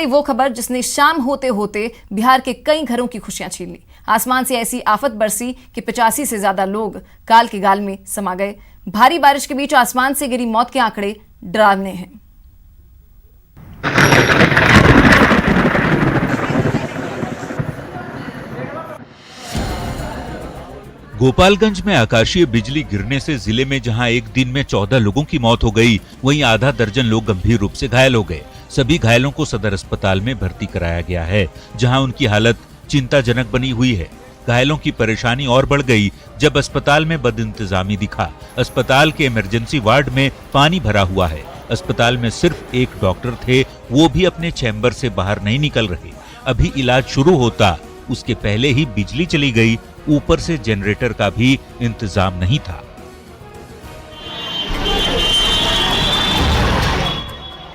वो खबर जिसने शाम होते होते बिहार के कई घरों की खुशियां छीन ली। आसमान से ऐसी आफत बरसी कि 85 से ज्यादा लोग काल के गाल में समा गए। भारी बारिश के बीच आसमान से गिरी मौत के आंकड़े डरावने हैं। गोपालगंज में आकाशीय बिजली गिरने से जिले में जहां एक दिन में 14 लोगों की मौत हो गई, वहीं आधा दर्जन लोग गंभीर रूप से घायल हो गए। सभी घायलों को सदर अस्पताल में भर्ती कराया गया है, जहां उनकी हालत चिंताजनक बनी हुई है। घायलों की परेशानी और बढ़ गई जब अस्पताल में बदइंतजामी दिखा। अस्पताल के इमरजेंसी वार्ड में पानी भरा हुआ है। अस्पताल में सिर्फ एक डॉक्टर थे, वो भी अपने चैम्बर से बाहर नहीं निकल रहे। अभी इलाज शुरू होता उसके पहले ही बिजली चली गई। ऊपर से जनरेटर का भी इंतजाम नहीं था।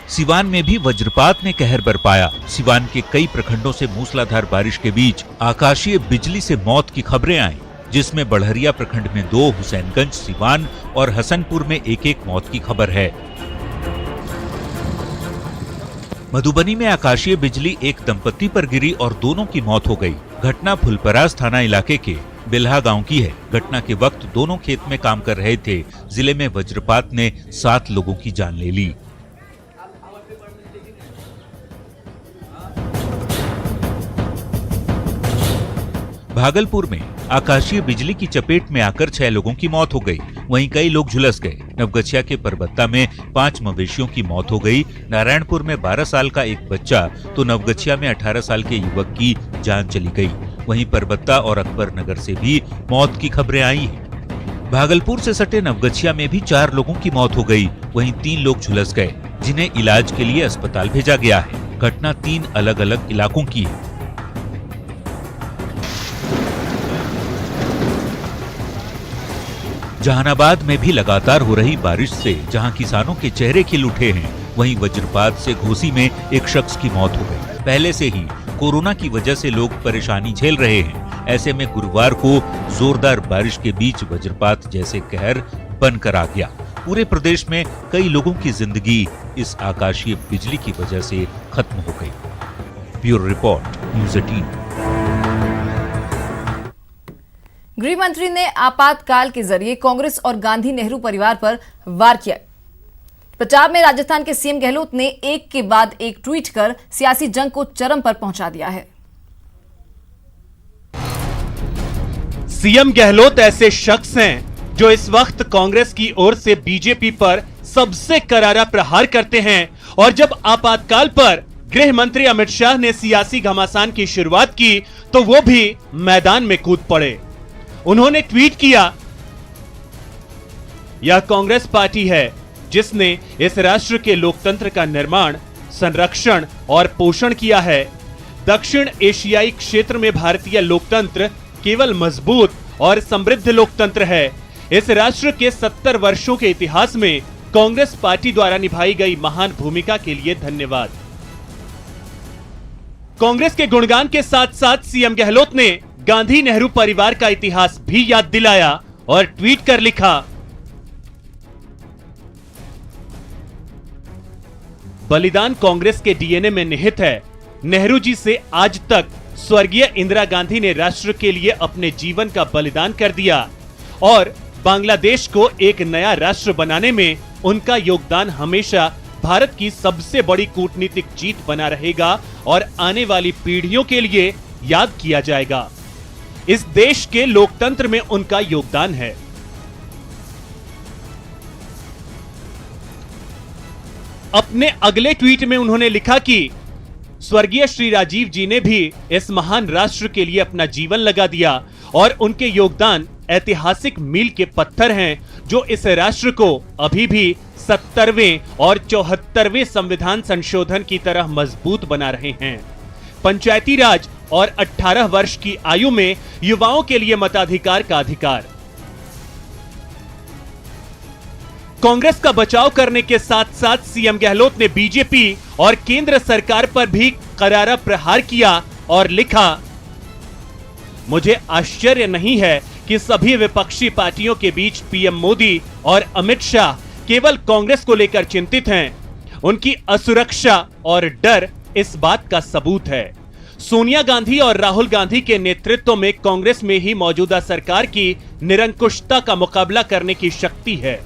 सिवान में भी वज्रपात ने कहर बरपाया। सिवान के कई प्रखंडों से मूसलाधार बारिश के बीच आकाशीय बिजली से मौत की खबरें आईं, जिसमें बढ़हरिया प्रखंड में 2, हुसैनगंज, सिवान और हसनपुर में एक मौत की खबर है। मधुबनी में आकाशीय बिजली एक दंपति पर गिरी और दोनों की मौत हो गई। घटना फुलपरास थाना इलाके के बिल्हा गांव की है। घटना के वक्त दोनों खेत में काम कर रहे थे। जिले में वज्रपात ने 7 लोगों की जान ले ली। भागलपुर में आकाशीय बिजली की चपेट में आकर 6 लोगों की मौत हो गई। वहीं कई लोग झुलस गए। नवगछिया के परबत्ता में 5 मवेशियों की मौत हो गई। नारायणपुर में 12 साल का एक बच्चा तो नवगछिया में 18 साल के युवक की जान चली गई। वहीं परबत्ता और अकबर नगर से भी मौत की खबरें आई हैं। भागलपुर से सटे नवगछिया में भी 4 लोगों की मौत हो गई। वहीं 3 लोग झुलस गए, जिन्हें इलाज के लिए अस्पताल भेजा गया है। घटना 3 अलग अलग इलाकों की है। जहानाबाद में भी लगातार हो रही बारिश से जहां किसानों के चेहरे खिल उठे हैं, वहीं वज्रपात से घोसी में एक शख्स की मौत हो गई। पहले से ही कोरोना की वजह से लोग परेशानी झेल रहे हैं। ऐसे में गुरुवार को जोरदार बारिश के बीच वज्रपात जैसे कहर बनकर आ गया। पूरे प्रदेश में कई लोगों की जिंदगी इस आकाशीय बिजली की वजह से खत्म हो गई। Bureau report, news 18। गृह मंत्री ने आपातकाल के जरिए कांग्रेस और गांधी नेहरू परिवार पर वार किया। पंजाब में राजस्थान के सीएम गहलोत ने एक के बाद एक ट्वीट कर सियासी जंग को चरम पर पहुंचा दिया है। सीएम गहलोत ऐसे शख्स हैं जो इस वक्त कांग्रेस की ओर से बीजेपी पर सबसे करारा प्रहार करते हैं, और जब आपातकाल पर गृह मंत्री अमित शाह ने सियासी घमासान की शुरुआत की तो वो भी मैदान में कूद पड़े। उन्होंने ट्वीट किया, यह कांग्रेस पार्टी है जिसने इस राष्ट्र के लोकतंत्र का निर्माण, संरक्षण और पोषण किया है। दक्षिण एशियाई क्षेत्र में भारतीय लोकतंत्र केवल मजबूत और समृद्ध लोकतंत्र है। इस राष्ट्र के 70 वर्षों के इतिहास में कांग्रेस पार्टी द्वारा निभाई गई महान भूमिका के लिए धन्यवाद। कांग्रेस के गुणगान के साथ साथ सीएम गहलोत ने गांधी नेहरू परिवार का इतिहास भी याद दिलाया और ट्वीट कर लिखा, बलिदान कांग्रेस के डीएनए में निहित है। नेहरू जी से आज तक स्वर्गीय इंदिरा गांधी ने राष्ट्र के लिए अपने जीवन का बलिदान कर दिया, और बांग्लादेश को एक नया राष्ट्र बनाने में उनका योगदान हमेशा भारत की सबसे बड़ी कूटनीतिक जीत बना रहेगा और आने वाली पीढ़ियों के लिए याद किया जाएगा। इस देश के लोकतंत्र में उनका योगदान है। अपने अगले ट्वीट में उन्होंने लिखा कि स्वर्गीय श्री राजीव जी ने भी इस महान राष्ट्र के लिए अपना जीवन लगा दिया, और उनके योगदान ऐतिहासिक मील के पत्थर हैं जो इस राष्ट्र को अभी भी 70वें और 74वें संविधान संशोधन की तरह मजबूत बना रहे हैं। पंचायती राज और 18 वर्ष की आयु में युवाओं के लिए मताधिकार का अधिकार। कांग्रेस का बचाव करने के साथ साथ सीएम गहलोत ने बीजेपी और केंद्र सरकार पर भी करारा प्रहार किया और लिखा, मुझे आश्चर्य नहीं है कि सभी विपक्षी पार्टियों के बीच पीएम मोदी और अमित शाह केवल कांग्रेस को लेकर चिंतित हैं। उनकी असुरक्षा और डर इस बात का सबूत है। सोनिया गांधी और राहुल गांधी के नेतृत्व में कांग्रेस में ही मौजूदा सरकार की निरंकुशता का मुकाबला करने की शक्ति है।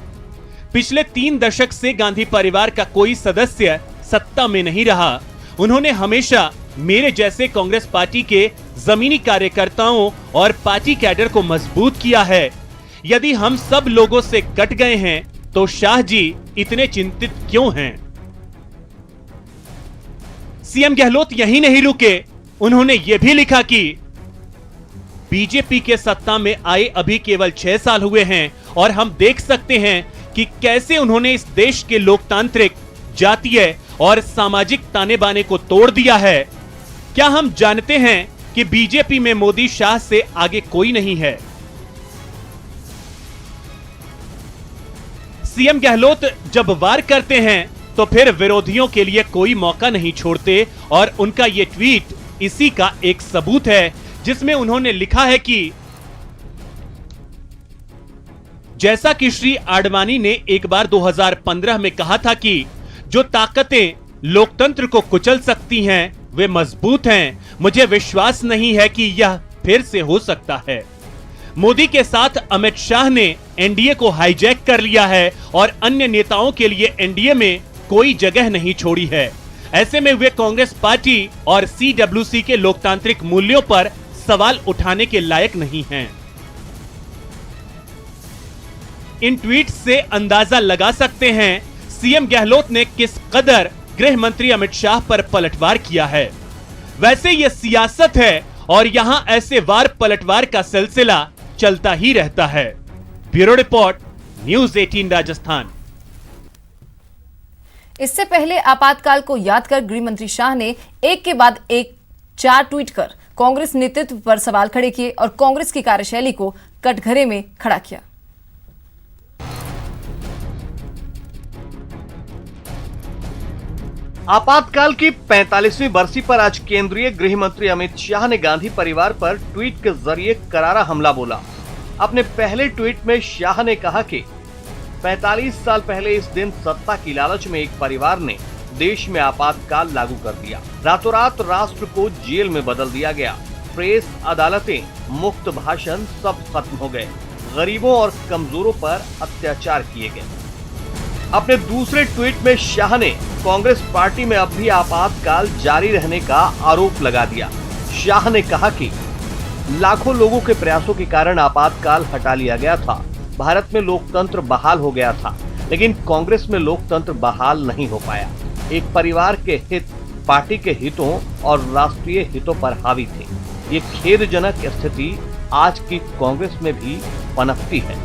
पिछले 3 दशक से गांधी परिवार का कोई सदस्य सत्ता में नहीं रहा। उन्होंने हमेशा मेरे जैसे कांग्रेस पार्टी के जमीनी कार्यकर्ताओं और पार्टी कैडर को मजबूत किया है। यदि हम सब लोगों से कट गए हैं तो शाह जी इतने चिंतित क्यों हैं? सीएम गहलोत यहीं नहीं रुके, उन्होंने यह भी लिखा कि बीजेपी के सत्ता में आए अभी केवल 6 साल हुए हैं और हम देख सकते हैं कि कैसे उन्होंने इस देश के लोकतांत्रिक, जातीय और सामाजिक ताने बाने को तोड़ दिया है। क्या हम जानते हैं कि बीजेपी में मोदी शाह से आगे कोई नहीं है? सीएम गहलोत जब वार करते हैं तो फिर विरोधियों के लिए कोई मौका नहीं छोड़ते और उनका ये ट्वीट इसी का एक सबूत है, जिसमें उन्होंने लिखा है कि जैसा कि श्री आडवाणी ने एक बार 2015 में कहा था कि जो ताकतें लोकतंत्र को कुचल सकती हैं वे मजबूत हैं, मुझे विश्वास नहीं है कि यह फिर से हो सकता है। मोदी के साथ अमित शाह ने एनडीए को हाईजैक कर लिया है और अन्य नेताओं के लिए एनडीए में कोई जगह नहीं छोड़ी है। ऐसे में वे कांग्रेस पार्टी और सीडब्ल्यूसी के लोकतांत्रिक मूल्यों पर सवाल उठाने के लायक नहीं हैं। इन ट्वीट से अंदाजा लगा सकते हैं सीएम गहलोत ने किस कदर गृह मंत्री अमित शाह पर पलटवार किया है। वैसे यह सियासत है और यहां ऐसे वार पलटवार का सिलसिला चलता ही रहता है। Bureau report, news 18 Rajasthan. इससे पहले आपातकाल को याद कर गृह मंत्री शाह ने एक के बाद एक 4 ट्वीट कर कांग्रेस नेतृत्व पर सवाल खड़े किए और कांग्रेस की कार्यशैली को कटघरे में खड़ा किया। आपातकाल की 45वीं बरसी पर आज केंद्रीय गृह मंत्री अमित शाह ने गांधी परिवार पर ट्वीट के जरिए करारा हमला बोला। अपने पहले ट्वीट में शाह ने कहा कि 45 साल पहले इस दिन सत्ता की लालच में एक परिवार ने देश में आपातकाल लागू कर दिया। रातों रात राष्ट्र को जेल में बदल दिया गया। प्रेस, अदालतें, मुक्त भाषण सब खत्म हो गए। गरीबों और कमजोरों पर अत्याचार किए गए। अपने दूसरे ट्वीट में शाह ने कांग्रेस पार्टी में अब भी आपातकाल जारी रहने का आरोप लगा दिया। शाह ने कहा कि लाखों लोगों के प्रयासों के कारण आपातकाल हटा लिया गया था। भारत में लोकतंत्र बहाल हो गया था, लेकिन कांग्रेस में लोकतंत्र बहाल नहीं हो पाया। एक परिवार के हित पार्टी के हितों और राष्ट्रीय हितों पर हावी थे। ये खेदजनक स्थिति आज की कांग्रेस में भी पनपती है।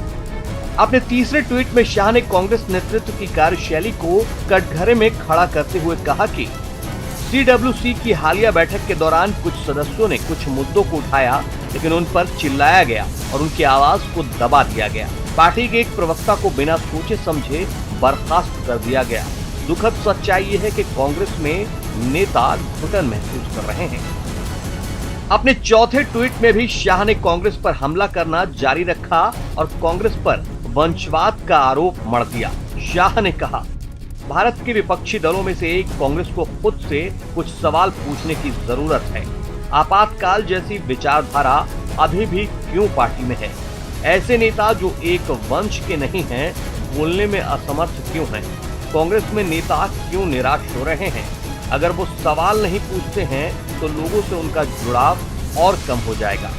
अपने तीसरे ट्वीट में शाह ने कांग्रेस नेतृत्व की कार्यशैली को कटघरे में खड़ा करते हुए कहा कि सीडब्ल्यूसी की हालिया बैठक के दौरान कुछ सदस्यों ने कुछ मुद्दों को उठाया, लेकिन उन पर चिल्लाया गया और उनकी आवाज को दबा दिया गया। पार्टी के एक प्रवक्ता को बिना सोचे समझे बर्खास्त कर दिया गया। दुखद सच्चाई ये है कि कांग्रेस में नेता घुटन महसूस कर रहे हैं। अपने चौथे ट्वीट में भी शाह ने कांग्रेस पर हमला करना जारी रखा और कांग्रेस पर वंशवाद का आरोप मढ़ दिया। शाह ने कहा, भारत के विपक्षी दलों में से एक कांग्रेस को खुद से कुछ सवाल पूछने की जरूरत है। आपातकाल जैसी विचारधारा अभी भी क्यों पार्टी में है? ऐसे नेता जो एक वंश के नहीं हैं, बोलने में असमर्थ क्यों हैं? कांग्रेस में नेता क्यों निराश हो रहे हैं? अगर वो सवाल नहीं पूछते हैं तो लोगों से उनका जुड़ाव और कम हो जाएगा।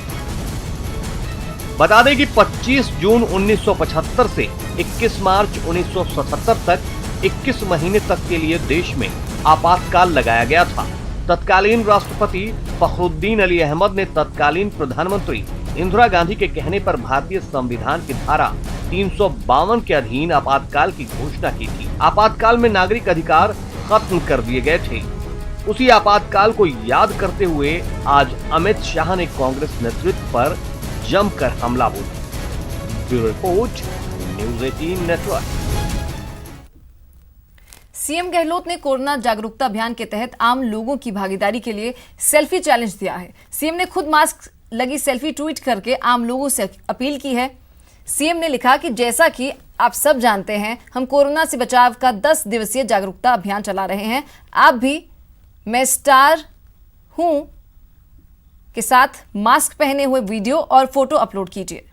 बता दें कि 25 जून 1975 से 21 मार्च 1977 तक 21 महीने तक के लिए देश में आपातकाल लगाया गया था। तत्कालीन राष्ट्रपति फखरुद्दीन अली अहमद ने तत्कालीन प्रधानमंत्री इंदिरा गांधी के कहने पर भारतीय संविधान की धारा 352 के अधीन आपातकाल की घोषणा की थी। आपातकाल में नागरिक अधिकार खत्म कर दिए गए थे। उसी आपातकाल को याद करते हुए आज अमित शाह ने कांग्रेस नेतृत्व पर जमकर हमला बोला। Bureau report, news 18 network. CM Gehlot ने कोरोना जागरूकता अभियान के तहत आम लोगों की भागीदारी के लिए सेल्फी चैलेंज दिया है। सीएम ने खुद मास्क लगी सेल्फी ट्वीट करके आम लोगों से अपील की है। सीएम ने लिखा कि जैसा कि आप सब जानते हैं, हम कोरोना से बचाव का 10 दिवसीय जागरूकता अभियान चला रहे हैं। आप भी मैं स्टार हूं के साथ मास्क पहने हुए वीडियो और फोटो अपलोड कीजिए।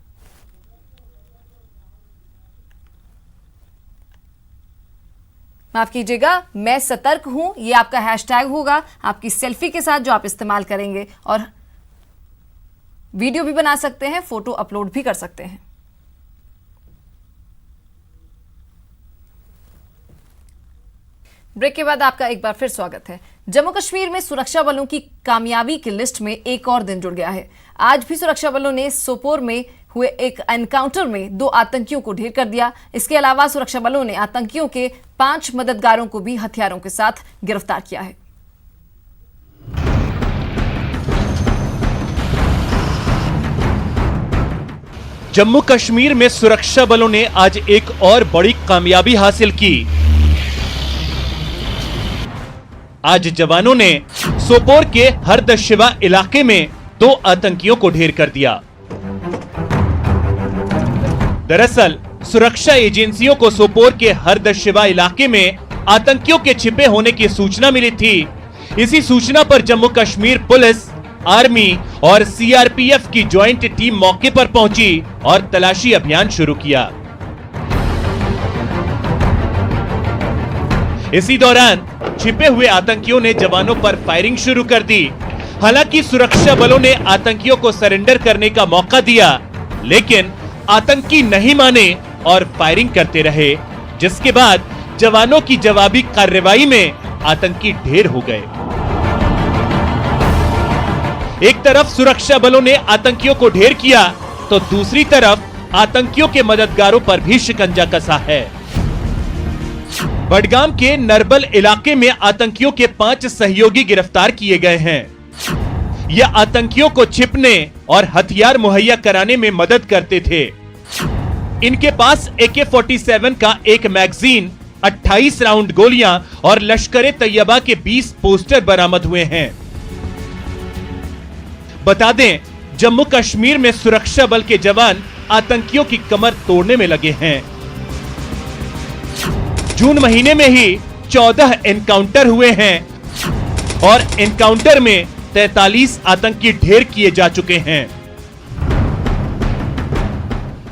माफ कीजिएगा, मैं सतर्क हूं, ये आपका हैशटैग होगा आपकी सेल्फी के साथ जो आप इस्तेमाल करेंगे, और वीडियो भी बना सकते हैं, फोटो अपलोड भी कर सकते हैं। ब्रेक के बाद आपका एक बार फिर स्वागत है। जम्मू कश्मीर में सुरक्षा बलों की कामयाबी की लिस्ट में एक और दिन जुड़ गया है। आज भी सुरक्षा बलों ने सोपोर में हुए एक एनकाउंटर में 2 आतंकियों को ढेर कर दिया। इसके अलावा सुरक्षा बलों ने आतंकियों के 5 मददगारों को भी हथियारों के साथ गिरफ्तार किया है। जम्मू कश्मीर में सुरक्षा बलों ने आज एक और बड़ी कामयाबी हासिल की। आज जवानों ने सोपोर के हरदशिवा इलाके में 2 आतंकियों को ढेर कर दिया। दरअसल सुरक्षा एजेंसियों को सोपोर के हरदशिवा इलाके में आतंकियों के छिपे होने की सूचना मिली थी। इसी सूचना पर जम्मू कश्मीर पुलिस, आर्मी और सीआरपीएफ की ज्वाइंट टीम मौके पर पहुंची और तलाशी अभियान शुरू किया। इसी दौरान छिपे हुए आतंकियों ने जवानों पर फायरिंग शुरू कर दी। हालांकि सुरक्षा बलों ने आतंकियों को सरेंडर करने का मौका दिया, लेकिन आतंकी नहीं माने और फायरिंग करते रहे, जिसके बाद जवानों की जवाबी कार्रवाई में आतंकी ढेर हो गए। एक तरफ सुरक्षा बलों ने आतंकियों को ढेर किया, तो दूसरी तरफ आतंकियों के मददगारों पर भी शिकंजा कसा है। बडगाम के नरबल इलाके में आतंकियों के 5 सहयोगी गिरफ्तार किए गए हैं। यह आतंकियों को छिपने और हथियार मुहैया कराने में मदद करते थे। इनके पास AK-47 का एक मैगजीन, 28 राउंड गोलियां और लश्कर तैयबा के 20 पोस्टर बरामद हुए हैं। बता दें, जम्मू कश्मीर में सुरक्षा बल के जवान आतंकियों की कमर तोड़ने में लगे हैं। जून महीने में ही 14 एनकाउंटर हुए हैं और एनकाउंटर में 43 आतंकी ढेर किए जा चुके हैं।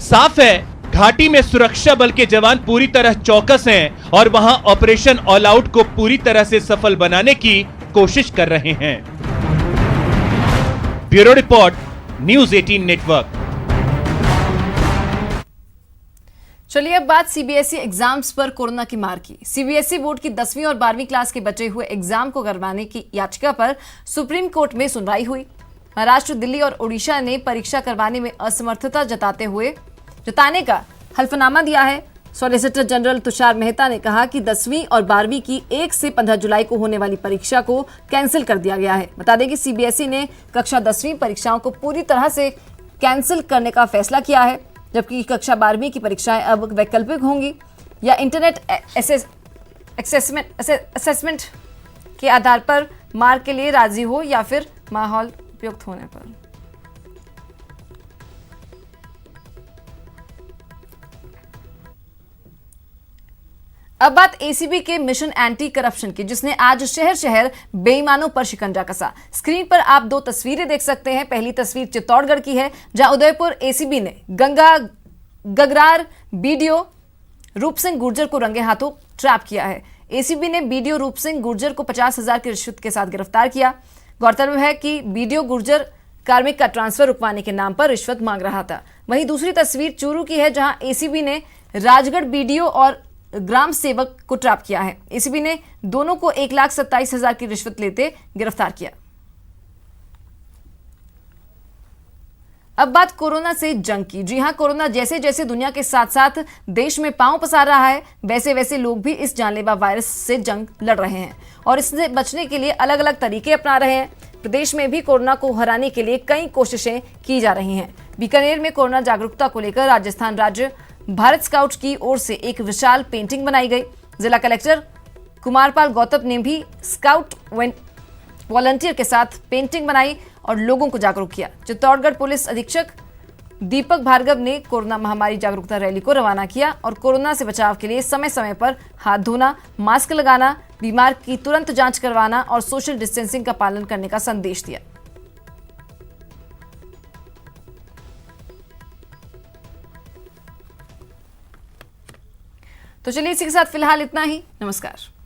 साफ है, घाटी में सुरक्षा बल के जवान पूरी तरह चौकस हैं और वहां ऑपरेशन ऑल आउट को पूरी तरह से सफल बनाने की कोशिश कर रहे हैं। Bureau report, news 18 network. चलिए अब बात सीबीएसई एग्जाम्स पर कोरोना की मार की। सीबीएसई बोर्ड की 10वीं और 12वीं क्लास के बचे हुए एग्जाम को करवाने की याचिका पर सुप्रीम कोर्ट में सुनवाई हुई। महाराष्ट्र, दिल्ली और ओडिशा ने परीक्षा करवाने में असमर्थता जताने का हल्फनामा दिया है। सॉलिसिटर जनरल तुषार मेहता ने कहा कि 10वीं और 12वीं की 1 से 15 जुलाई को होने वाली परीक्षा को कैंसिल कर दिया गया है। बता दें कि सीबीएसई ने कक्षा 10वीं परीक्षाओं को पूरी तरह से कैंसिल करने का फैसला किया है, जबकि कक्षा 12वीं की परीक्षाएं अब वैकल्पिक होंगी या इंटरनेट असेसमेंट के आधार पर मार्क के लिए राजी हो या फिर माहौल उपयुक्त होने पर। अब बात एसीबी के मिशन एंटी करप्शन की, जिसने आज शहर शहर बेईमानों पर शिकंजा कसा। स्क्रीन पर आप 2 तस्वीरें देख सकते हैं। पहली तस्वीर चित्तौड़गढ़ की है, जहां उदयपुर एसीबी ने गगरार बीडीओ रूप सिंह गुर्जर को रंगे हाथों ट्रैप किया है। एसीबी ने बीडीओ रूप सिंह गुर्जर को 50,000 की रिश्वत के साथ गिरफ्तार किया। गौरतलब है कि बीडीओ गुर्जर कार्मिक का ट्रांसफर रुकवाने के नाम पर रिश्वत मांग रहा था। वहीं दूसरी तस्वीर चूरू की है, जहां एसीबी ने राजगढ़ बीडीओ और ग्राम सेवक को ट्रैप किया है। एसीबी ने दोनों को 1,27,000 की रिश्वत लेते गिरफ्तार किया। अब बात कोरोना से जंग की। जी हां, कोरोना जैसे जैसे दुनिया के साथ साथ देश में पांव पसार रहा है, वैसे वैसे लोग भी इस जानलेवा वायरस से जंग लड़ रहे हैं और इससे बचने के लिए अलग अलग तरीके अपना रहे हैं। प्रदेश में भी कोरोना को हराने के लिए कई कोशिशें की जा रही हैं। बीकानेर में कोरोना जागरूकता को लेकर राजस्थान राज्य भारत स्काउट की ओर से एक विशाल पेंटिंग बनाई गई। जिला कलेक्टर कुमारपाल गौतम ने भी स्काउट वॉलंटियर के साथ पेंटिंग बनाई और लोगों को जागरूक किया। चित्तौड़गढ़ पुलिस अधीक्षक दीपक भार्गव ने कोरोना महामारी जागरूकता रैली को रवाना किया और कोरोना से बचाव के लिए समय समय पर हाथ धोना, मास्क लगाना, बीमार की तुरंत जांच करवाना और सोशल डिस्टेंसिंग का पालन करने का संदेश दिया। तो चलिए इसी के साथ फिलहाल इतना ही। नमस्कार।